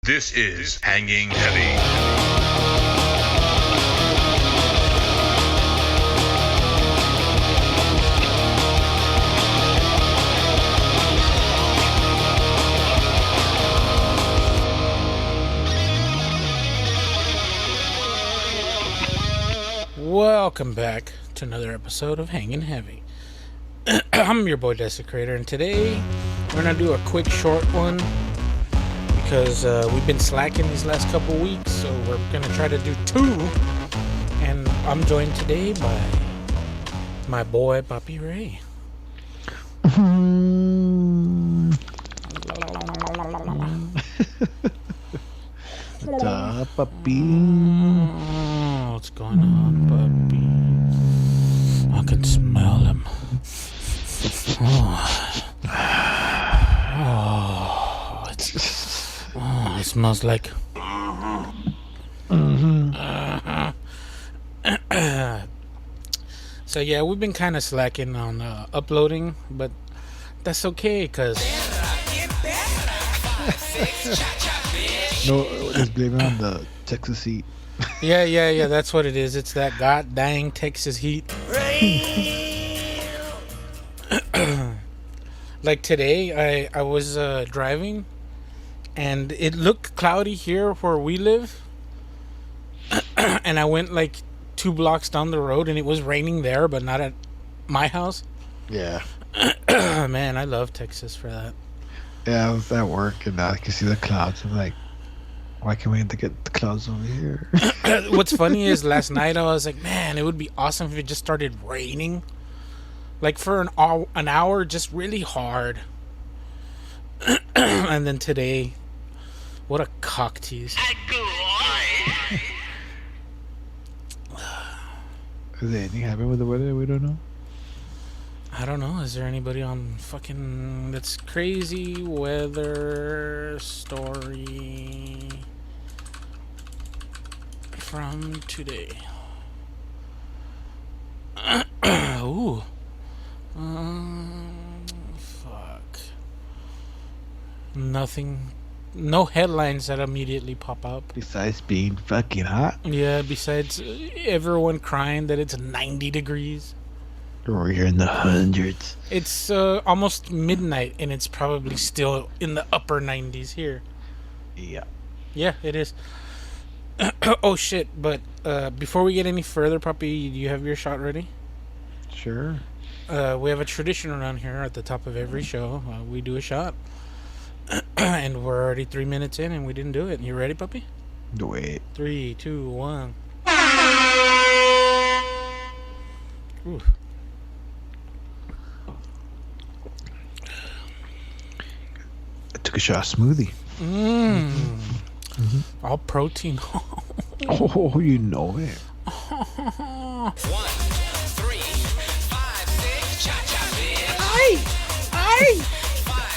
This is Hanging Heavy. Welcome back to another episode of Hanging Heavy. I'm your boy Desecrator, and today we're gonna do a quick short one because we've been slacking these last couple weeks, so we're gonna try to do two. And I'm joined today by my boy Papi Ray. What's up, Papi? What's going on, Papi? I can smell him. It smells like. So yeah, we've been kind of slacking on uploading, but that's okay, cause No, let's blame it on the Texas heat. yeah, that's what it is. It's that god dang Texas heat. Like today, I was driving, and it looked cloudy here where we live, and I went like 2 blocks down the road, and it was raining there, but not at my house. Yeah. Man, I love Texas for that. Yeah, I was at work, and I could see the clouds. I'm like, why can't we get the clouds over here? What's funny is last night I was like, man, it would be awesome if it just started raining. Like for an hour, just really hard. And then today, what a cock tease. Is there anything happening with the weather that we don't know? I don't know. Is there anybody on fucking that's crazy weather story from today? Ooh. Fuck. Nothing. No headlines that immediately pop up. Besides being fucking hot? Yeah, besides everyone crying that it's 90 degrees. We're here in the hundreds. It's almost midnight, and it's probably still in the upper 90s here. Yeah. Yeah, it is. Oh, shit. But before we get any further, Papi, do you have your shot ready? Sure. We have a tradition around here at the top of every show. We do a shot. And we're already 3 minutes in, and we didn't do it. You ready, Papi? Do it. 3, 2, 1. Ooh. I took a shot of smoothie. All protein. Oh, you know it. 1, 3, 5, 6, cha-cha, bitch. Ay!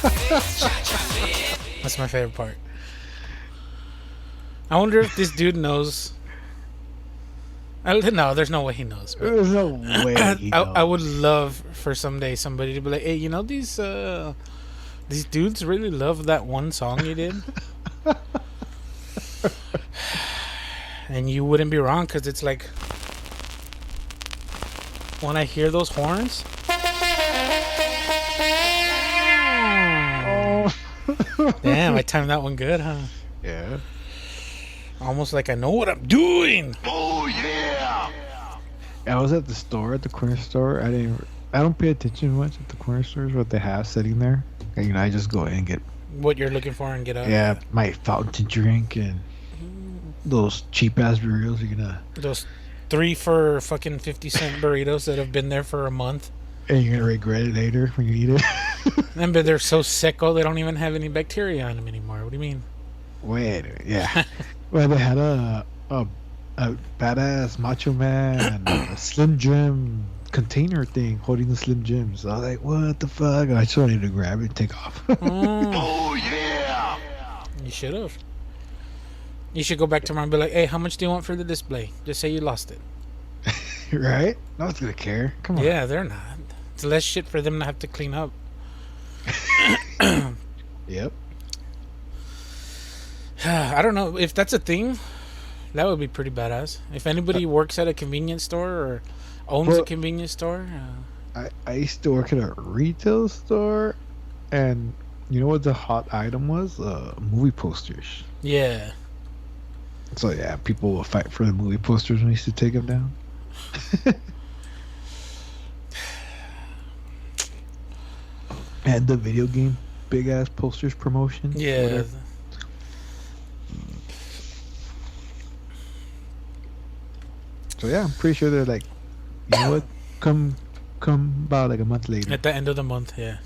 5, 6, cha-cha, bitch. That's my favorite part. I wonder if this dude knows. No, there's no way he knows. But There's no way he knows. I would love for someday somebody to be like, hey, you know these dudes really love that one song you did? And you wouldn't be wrong, because it's like, when I hear those horns, damn, I timed that one good, huh? Yeah. Almost like I know what I'm doing. Oh, yeah! I was at the store, at the corner store. I don't pay attention much at the corner stores, what they have sitting there. And, I just go in and get What you're looking for and get out. yeah, my fountain drink and those cheap ass burritos you're gonna Those 3 for fucking 50-cent burritos that have been there for a month. and you're gonna regret it later when you eat it. And but they're so sicko, they don't even have any bacteria on them anymore. What do you mean? Wait, yeah. Well, they had a badass Macho Man, a Slim Jim container thing holding the Slim Jims. I was like, what the fuck? And I just wanted to grab it and take off. Oh, yeah! You should have. You should go back tomorrow and be like, hey, how much do you want for the display? Just say you lost it. Right? No one's gonna care. Come on. Yeah, they're not. It's less shit for them to have to clean up. Yep. I don't know if that's a thing. That would be pretty badass. If anybody works at a convenience store or owns a Well- convenience store, I used to work at a retail store, and you know what the hot item was? Movie posters. yeah. So yeah, people will fight for the movie posters when we used to take them down. And the video game big ass posters promotion. Yeah. whatever. So yeah, I'm pretty sure they're like, you know what? Come about like a month later. At the end of the month, yeah.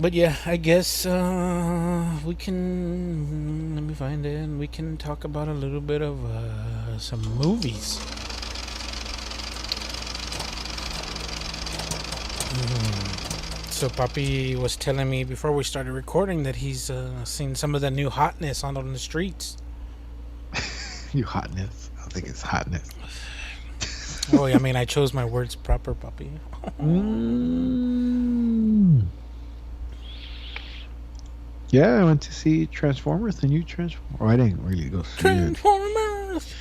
But yeah, I guess we can. Let me find it. And we can talk about a little bit of some movies. So Papi was telling me before we started recording that he's seen some of the new hotness on the streets. You hotness. I don't think it's hotness. Oh, I mean, I chose my words proper, Papi. Mm. Yeah, I went to see Transformers, the new Transformers. Oh, I didn't really go see it. Transformers.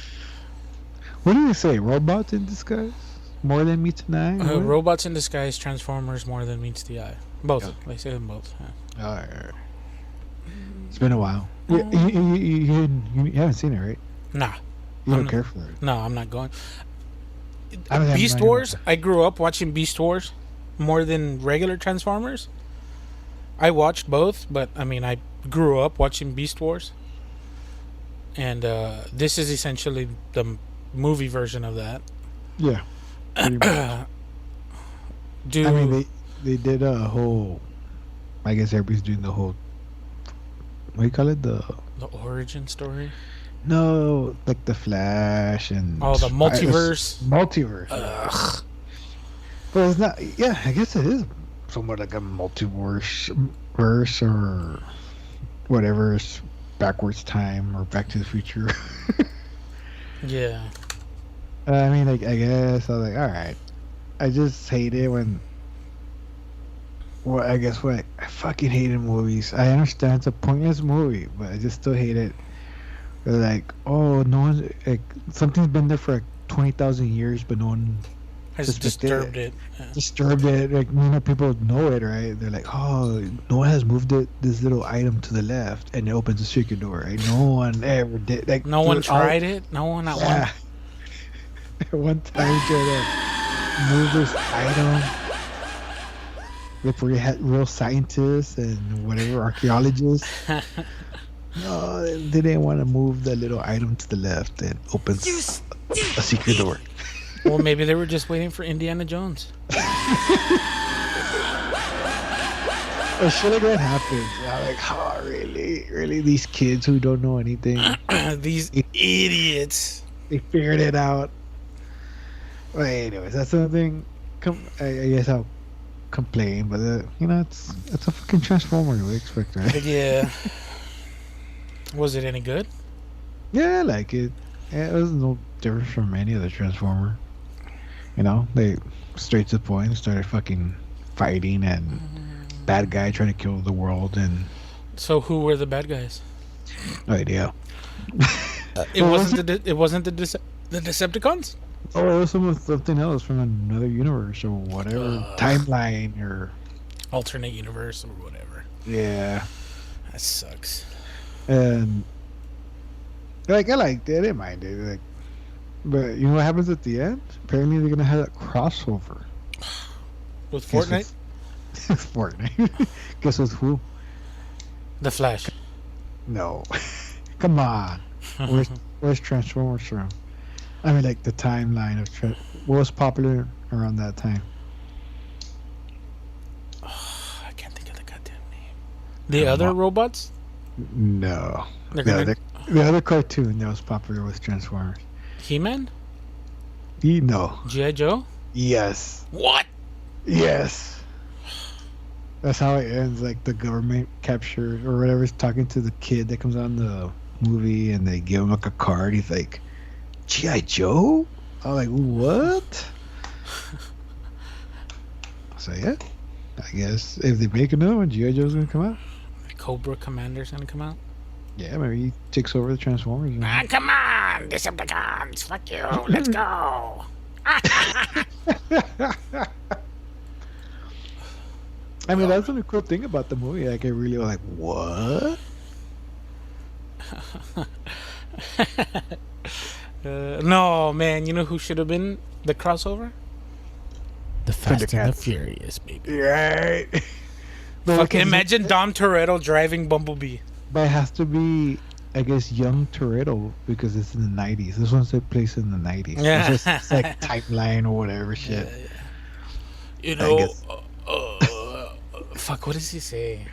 What do you say? Robots in disguise? More than meets an eye? What? Robots in disguise, Transformers more than meets the eye. Both. Okay. They say them both. Yeah. Alright. It's been a while. You haven't seen it, right? Nah. You I'm don't not- care for it. No, I'm not going. I don't have Beast mine Wars. either. I grew up watching Beast Wars more than regular Transformers. I watched both, but I mean, I grew up watching Beast Wars, and this is essentially the movie version of that. Yeah. Pretty much. Do I mean, they did a whole. I guess everybody's doing the whole. What do you call it? the origin story? No, like the Flash and. Oh, the multiverse. Multiverse. Ugh. But it's not. Yeah, I guess it is somewhat like a multiverse verse or whatever. It's backwards time or Back to the Future. Yeah. I mean, like, I guess I was like, all right. I just hate it when. Well, I guess what I fucking hated movies. I understand it's a pointless movie, but I just still hate it. They're like, oh, no one's like something's been there for like 20,000 years, but no one Has Just disturbed it. Yeah. disturbed it. Like, people know it, right? They're like, oh, no one has moved this little item to the left, and it opens a secret door. Right? No one ever did. Like, No one dude, all- tried it. No one. Not Yeah. One time, tried to move this item. Like, where you had real scientists and whatever archaeologists. No, they didn't want to move the little item to the left and opens a secret door. Well, maybe they were just waiting for Indiana Jones. Or shit like that happens. I'm like, oh, really? These kids who don't know anything, These idiots. they figured it out. Well, anyways, that's something. I guess I'll complain, but it's a fucking Transformer. We expect, right? But yeah. Was it any good? Yeah, I like it. Yeah, it was no different from any other Transformer. They straight to the point, started fucking fighting, and bad guy trying to kill the world, and So who were the bad guys? no idea. It wasn't the Decepticons? Oh, it was something else from another universe or whatever timeline or Alternate universe or whatever. yeah. That sucks. And like I liked it, I didn't mind it. Like, but you know what happens at the end? Apparently they're gonna have a crossover. With Guess Fortnite? with Fortnite. Guess with who? The Flash. No. Come on. Where's Transformers from? I mean, like the timeline of what was popular around that time. I can't think of the goddamn name. The other robots? No. They're gonna- The other cartoon that was popular was Transformers. He-Man? No. G.I. Joe? Yes. What? Yes. That's how it ends. Like the government captures or whatever's talking to the kid that comes on the movie, and they give him like a card. He's like, G.I. Joe? I'm like, what? So yeah. I guess if they make another one, G.I. Joe's gonna come out. Cobra Commander's gonna come out. Yeah, maybe he takes over the Transformers. You know? Come on, Decepticons! Fuck you! Let's go! I mean, that's the cool thing about the movie. Like, I really was like, what? No, man. You know who should have been the crossover? The Fast and the Thundercats. Furious, baby. Right. Fucking imagine Dom Toretto driving Bumblebee. But it has to be, I guess, young Toretto because it's in the 90s. This one took place in the 90s. Yeah. It's like timeline or whatever shit. You I know, guess. fuck, what does he say?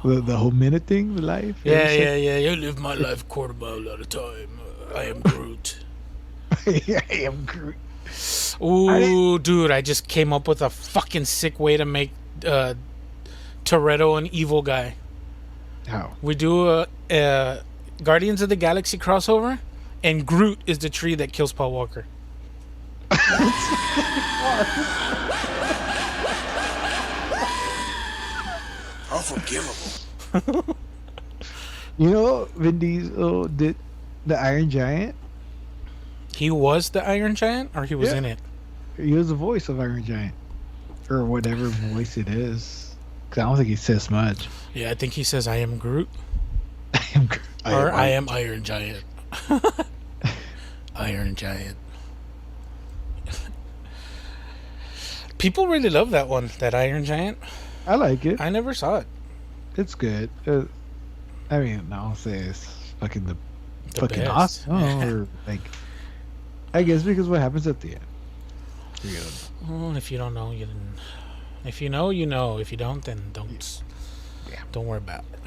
The whole minute thing, the life. Yeah. You live my life quarter mile at a time. I am Groot. Yeah, I am Groot. Ooh, dude, I just came up with a fucking sick way to make Toretto an evil guy. How? We do a Guardians of the Galaxy crossover, and Groot is the tree that kills Paul Walker. Unforgivable. You know, Vin Diesel did the Iron Giant. He was the Iron Giant, or he was Yeah. in it? He was the voice of Iron Giant, or whatever voice it is. Because I don't think he says much. Yeah, I think he says, "I am Groot," I am Groot. or "I am Iron Giant." Iron Giant. People really love that one, that Iron Giant. I like it. I never saw it. It's good. I mean, I'll say it's fucking the fucking best. awesome. Or like, I guess because what happens at the end. You know. Well, if you don't know, you didn't. If you know, you know. If you don't, then don't. Yeah. Don't worry about it.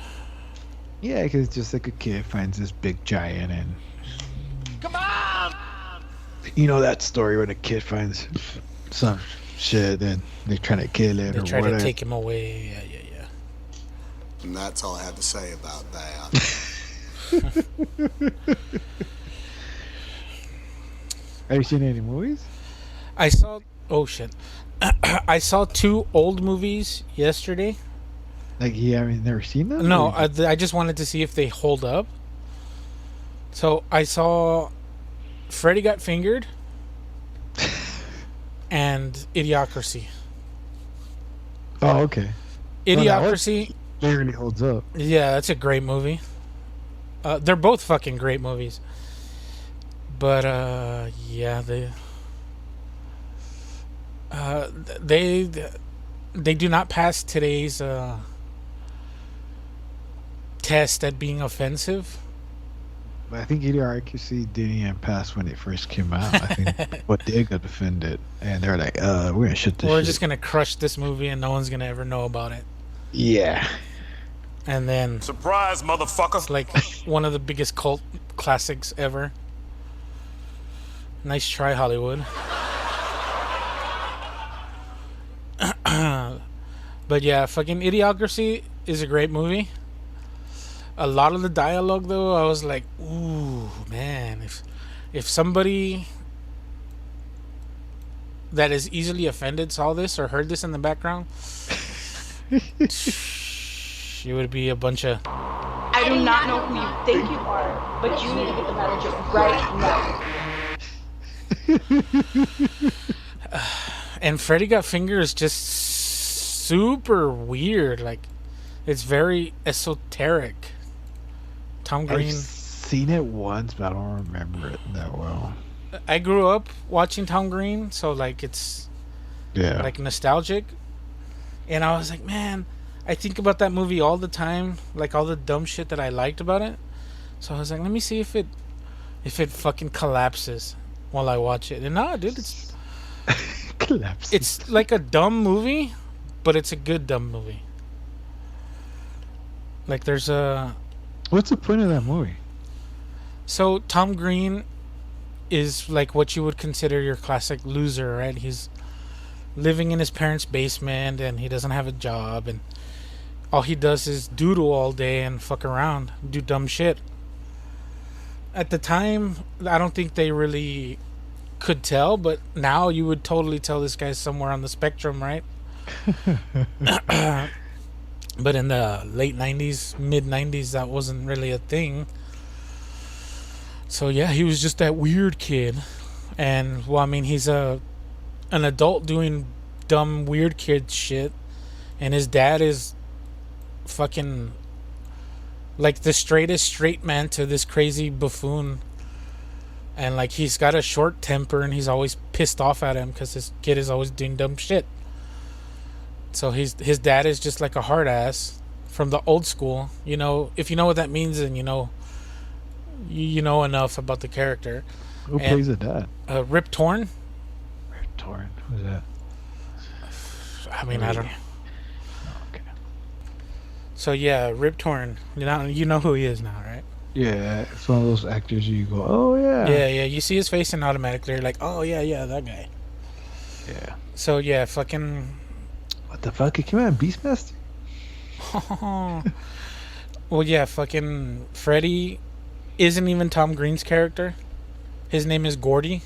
Yeah, because it's just like a kid finds this big giant and. Come on! You know that story when a kid finds some shit and they're trying to kill it They or try whatever. to take him away. Yeah. And that's all I have to say about that. Have you seen any movies? I saw. Oh shit! I saw 2 old movies yesterday. Like, you haven't never seen them? No, Or- I just wanted to see if they hold up. So I saw Freddy Got Fingered and Idiocracy. Oh, okay. Well, that one Idiocracy, barely holds up. yeah, that's a great movie. They're both fucking great movies. But yeah, they do not pass today's test at being offensive. But I think Idiocracy didn't even pass when it first came out. I think what they got offended, and they're like, we're gonna shut this We're shit. just gonna crush this movie and no one's gonna ever know about it. Yeah. And then Surprise, motherfucker. it's like one of the biggest cult classics ever. Nice try, Hollywood. But yeah, fucking Idiocracy is a great movie. A lot of the dialogue, though, I was like, ooh, man. If somebody that is easily offended saw this or heard this in the background, it would be a bunch of... I do not know who you think you are, but you need to get the manager right now. And Freddy Got Finger is just super weird. Like, it's very esoteric. Tom Green. I've seen it once, but I don't remember it that well. I grew up watching Tom Green, so like it's Yeah. like nostalgic. And I was like, man, I think about that movie all the time, like all the dumb shit that I liked about it. So I was like, let me see if it fucking collapses while I watch it. And nah, dude, Collapse. it's like a dumb movie, but it's a good dumb movie. Like there's a... What's the point of that movie? So Tom Green is like what you would consider your classic loser, right? He's living in his parents' basement and he doesn't have a job, and all he does is doodle all day and fuck around, do dumb shit. At the time, I don't think they really could tell, but now you would totally tell this guy's somewhere on the spectrum, right? But in the late 90s, mid 90s, that wasn't really a thing. So yeah, he was just that weird kid. And well, I mean, he's an adult doing dumb weird kid shit, and his dad is fucking like the straightest straight man to this crazy buffoon. And like, he's got a short temper, and he's always pissed off at him because his kid is always doing dumb shit. So his dad is just like a hard ass from the old school. You know, if you know what that means, then you know enough about the character. Who plays the dad? Rip Torn. Rip Torn. Who's that? I mean, I don't know. Okay. So yeah, Rip Torn. You know who he is now, right? Yeah, it's one of those actors you go, oh yeah. Yeah. You see his face and automatically you're like, oh yeah, that guy. Yeah. So yeah, fucking. What the fuck? It came out in Beastmaster? Well, yeah, fucking Freddy isn't even Tom Green's character. His name is Gordy.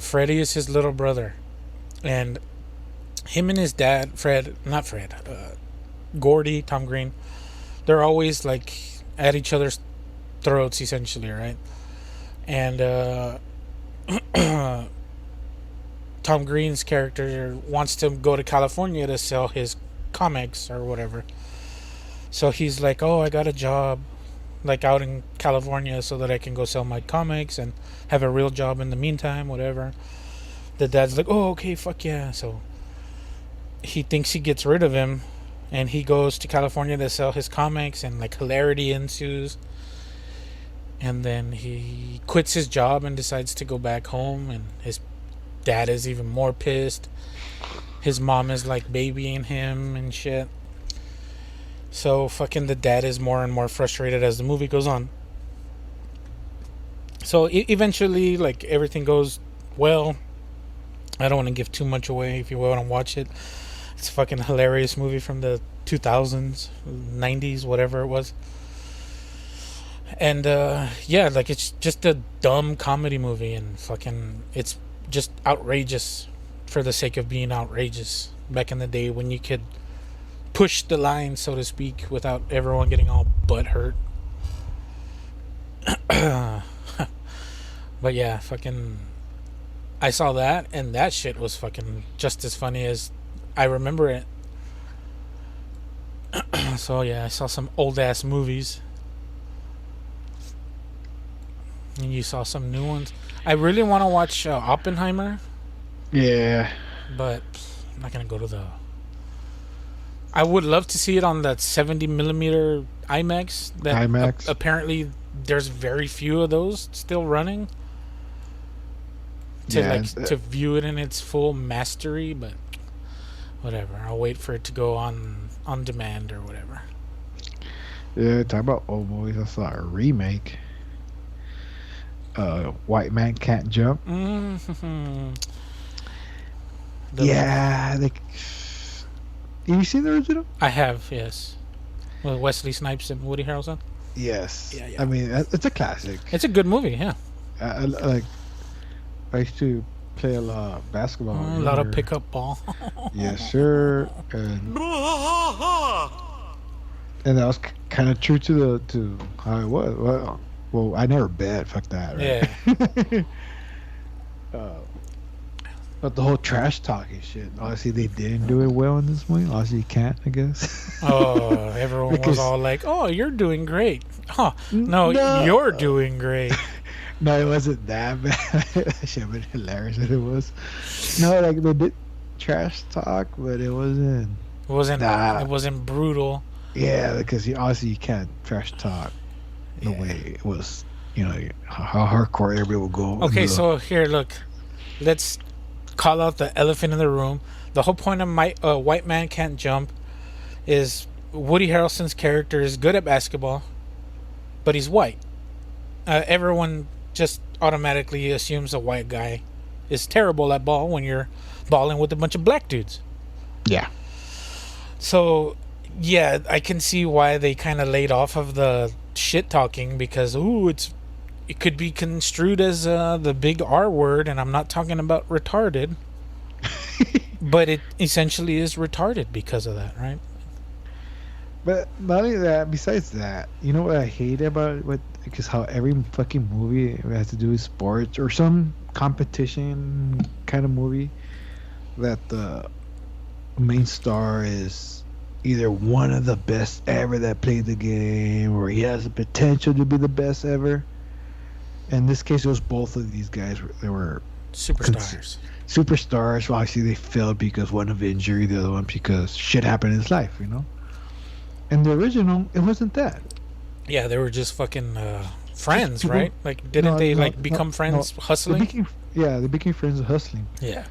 Freddy is his little brother. And him and his dad, Gordy, Tom Green, they're always like at each other's throats, essentially, right? And Tom Green's character wants to go to California to sell his comics or whatever. So he's like, oh, I got a job like out in California so that I can go sell my comics and have a real job in the meantime, whatever. The dad's like, oh, okay, fuck yeah. So he thinks he gets rid of him, and he goes to California to sell his comics, and like hilarity ensues. And then he quits his job and decides to go back home, and his dad is even more pissed. His mom is like babying him and shit. So fucking the dad is more and more frustrated as the movie goes on. So eventually, like, everything goes well. I don't want to give too much away if you want to watch it. It's a fucking hilarious movie from the 2000s, 90s, whatever it was. And yeah, like, it's just a dumb comedy movie, and fucking it's just outrageous for the sake of being outrageous. Back in the day when you could push the line, so to speak, without everyone getting all butt hurt. But yeah, fucking, I saw that, and that shit was fucking just as funny as I remember it. So yeah, I saw some old ass movies, and you saw some new ones. I really want to watch Oppenheimer. Yeah. But I'm not gonna go to the. I would love to see it on that 70mm IMAX. That IMAX. Apparently, there's very few of those still running. To view it in its full mastery, but whatever. I'll wait for it to go on demand or whatever. Yeah, talk about old movies. I saw a remake. White Man Can't Jump. Mm-hmm. Yeah, have you seen the original? I have, yes. With Wesley Snipes and Woody Harrelson. Yes. Yeah. I mean, it's a classic. It's a good movie, yeah. I used to play a lot of basketball. A lot of pickup ball. Yes, sir. And that was kind of true to how it was. Well, I never bet. Fuck that. Right? Yeah. But the whole trash talking shit. Obviously, they didn't do it well in this movie. Obviously, you can't, I guess. Oh, everyone was all like, "Oh, you're doing great." Huh? No, you're doing great. No, it wasn't that bad. That shit would been hilarious if it was. No, like, they did trash talk, but it wasn't. It wasn't brutal. Yeah, because obviously you can't trash talk the way it was. You know how hardcore everybody will go. Okay, so here, look, let's call out the elephant in the room. The whole point of White Man Can't Jump is Woody Harrelson's character is good at basketball, but he's white. Everyone just automatically assumes a white guy is terrible at ball when you're balling with a bunch of black dudes. Yeah. So, yeah, I can see why they kind of laid off of the shit talking, because it's it could be construed as the big R word, and I'm not talking about retarded, but it essentially is retarded because of that, right? But not only that, besides that, you know what I hate about what, because how every fucking movie has to do with sports or some competition kind of movie, that the main star is either one of the best ever that played the game, or he has the potential to be the best ever. In this case, it was both of these guys. They were Superstars. superstars. Well, obviously, they failed because one of injury, the other one because shit happened in his life, you know? And the original, it wasn't that. Yeah, they were just fucking friends, people- right? Like, didn't they become friends hustling? They became friends hustling. Yeah,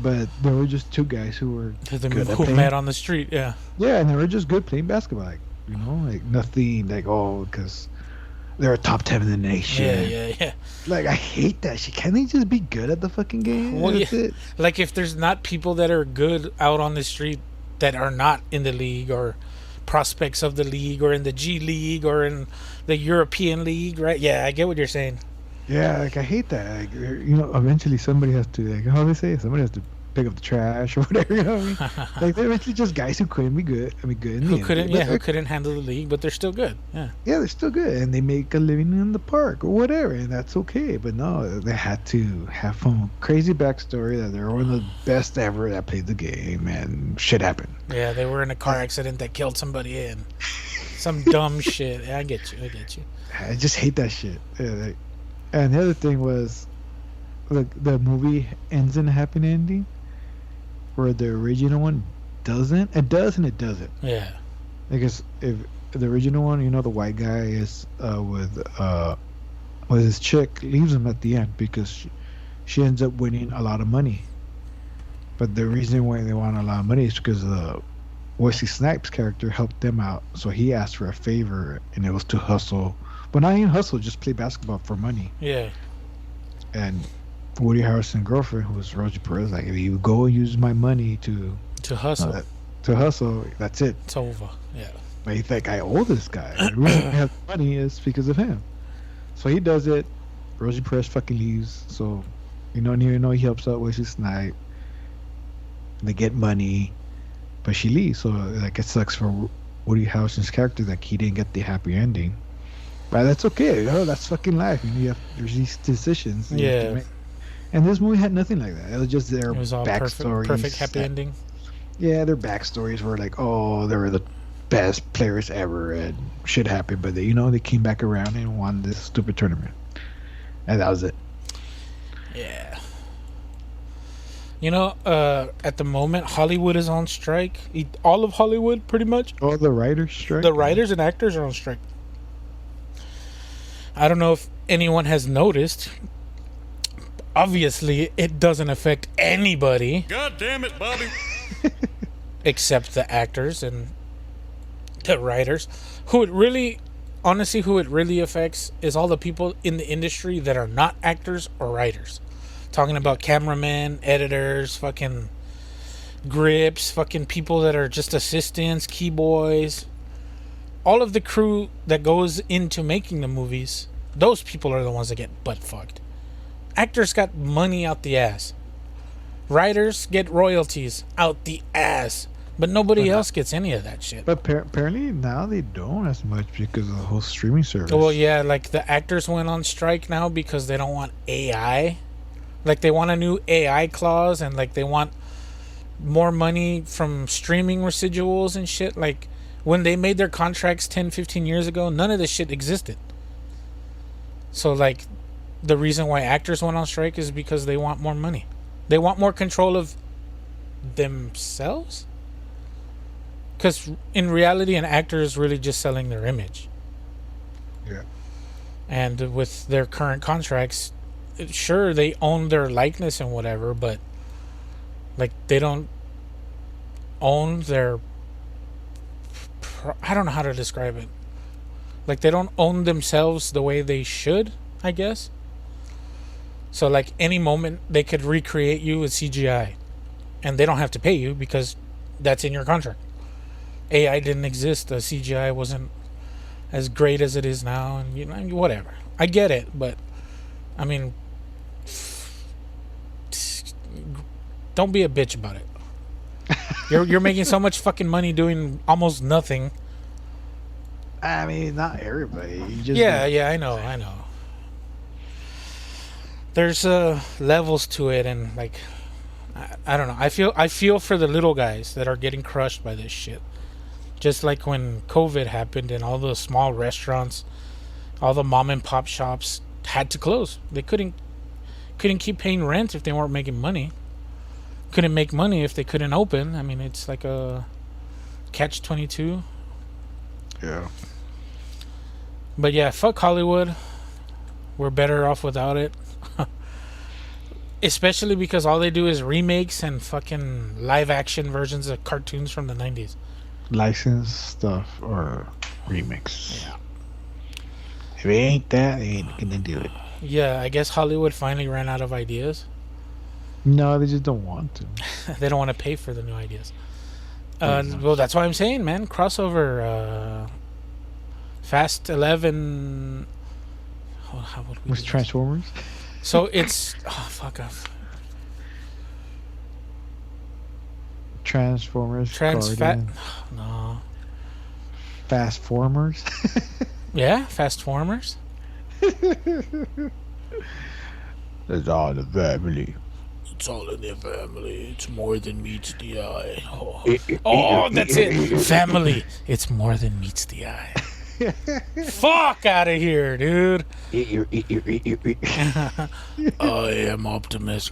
But there were just two guys who were good at who playing. met on the street. Yeah, Yeah, and they were just good playing basketball. Like, you know, like nothing like, oh, because they're a top 10 in the nation. yeah. Like, I hate that shit. Can't they just be good at the fucking game? Well, That's yeah. it. Like, if there's not people that are good out on the street that are not in the league or prospects of the league or in the G League or in the European League, right? Yeah, I get what you're saying. Yeah, like, I hate that. Like, you know, eventually somebody has to, like, how do they say it? Somebody has to pick up the trash or whatever, you know what I mean? Like, they're eventually just guys who couldn't be good. I mean, good in the Who end. couldn't? But Yeah, who couldn't handle the league, but they're still good. Yeah. yeah, they're still good, and they make a living in the park or whatever, and that's okay. But no, they had to have some crazy backstory that they're one of the best ever that played the game, and shit happened. Yeah, they were in a car accident that killed somebody and some dumb shit. Yeah, I get you. I just hate that shit. Yeah, like, and the other thing was, like, the movie ends in a happy ending, where the original one doesn't. It does and it doesn't. Yeah. Because if the original one, you know, the white guy is with his chick, leaves him at the end because she ends up winning a lot of money. But the reason why they want a lot of money is because Wesley Snipes' character helped them out, so he asked for a favor, and it was to hustle. But not even hustle, just play basketball for money. Yeah. And Woody Harrelson's girlfriend, who was Rosie Perez, like, if you go and use my money to hustle. that's it. It's over. Yeah. But he's like, I owe this guy. The reason I have money is because of him. So he does it. Rosie Perez fucking leaves. So, you don't even know he helps out Wesley Snipes. They get money, but she leaves. So, like, it sucks for Woody Harrelson's character that he didn't get the happy ending. But that's okay. You know, that's fucking life. You know, there's these decisions. That you have to Yeah. make. And this movie had nothing like that. It was just their It was all backstories. perfect happy ending. Yeah, their backstories were like, oh, they were the best players ever, and shit happened. But they, you know, they came back around and won this stupid tournament, and that was it. Yeah. You know, at the moment, Hollywood is on strike. All of Hollywood, pretty much. Oh, the writers' strike. The writers and actors are on strike. I don't know if anyone has noticed. Obviously, it doesn't affect anybody. God damn it, Bobby. Except the actors and the writers. Who it really affects is all the people in the industry that are not actors or writers. Talking about cameramen, editors, fucking grips, fucking people that are just assistants, key boys. All of the crew that goes into making the movies, those people are the ones that get butt fucked. Actors got money out the ass. Writers get royalties out the ass. But nobody else gets any of that shit. But apparently now they don't as much because of the whole streaming service. Well, yeah, like the actors went on strike now because they don't want AI. Like they want a new AI clause, and like they want more money from streaming residuals and shit. Like when they made their contracts 10, 15 years ago, none of this shit existed. So like the reason why actors went on strike is because they want more money. They want more control of themselves. Because in reality, an actor is really just selling their image. Yeah. And with their current contracts, sure, they own their likeness and whatever, but like they don't own their... I don't know how to describe it. Like they don't own themselves the way they should, I guess. So like any moment they could recreate you with CGI, and they don't have to pay you because that's in your contract. AI didn't exist. The CGI wasn't as great as it is now, and you know, whatever. I get it, but I mean, don't be a bitch about it. You're making so much fucking money doing almost nothing. I mean, not everybody. You just Yeah, I know. There's levels to it, and like, I don't know. I feel for the little guys that are getting crushed by this shit. Just like when COVID happened and all the small restaurants, all the mom and pop shops had to close. They couldn't keep paying rent if they weren't making money. Couldn't make money if they couldn't open. I mean, it's like a catch-22. Yeah. But yeah, fuck Hollywood. We're better off without it. Especially because all they do is remakes and fucking live-action versions of cartoons from the 90s. Licensed stuff or remix. Yeah. If it ain't that, they ain't gonna do it. Yeah, I guess Hollywood finally ran out of ideas. No, they just don't want to. They don't want to pay for the new ideas. Well, that's why I'm saying, man. Crossover. Fast 11. Oh, how would we With do this? Transformers? So it's. Oh, fuck off. Transformers. Fat. Guardian, No. Fast-formers. Yeah, Fast Formers. It's all the family. It's all in their family. It's more than meets the eye. Oh, that's it. Family. It's more than meets the eye. Fuck out of here, dude. I am Optimus.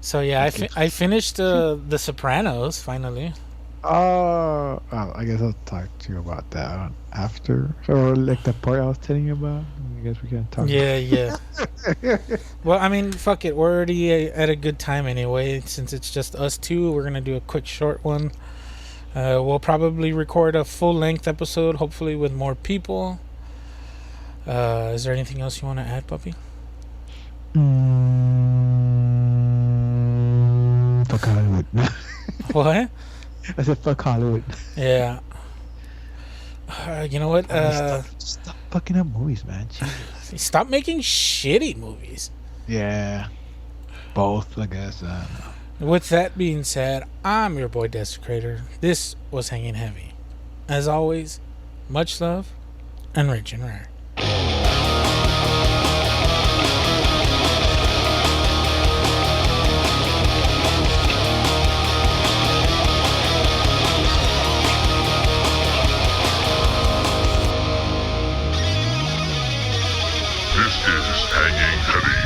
So yeah, I finished The Sopranos finally. I guess I'll talk to you about that after, or like the part I was telling you about. I guess we can talk. Yeah. Well, I mean, fuck it. We're already at a good time anyway. Since it's just us two, we're gonna do a quick short one. We'll probably record a full-length episode, hopefully with more people. Is there anything else you want to add, puppy? Fuck Hollywood. What? I said fuck Hollywood. Yeah. You know what? Stop fucking up movies, man. Jesus. Stop making shitty movies. Yeah. Both, I guess. With that being said, I'm your boy Desecrator. This was Hanging Heavy. As always, much love and rich and rare. This is Hanging Heavy.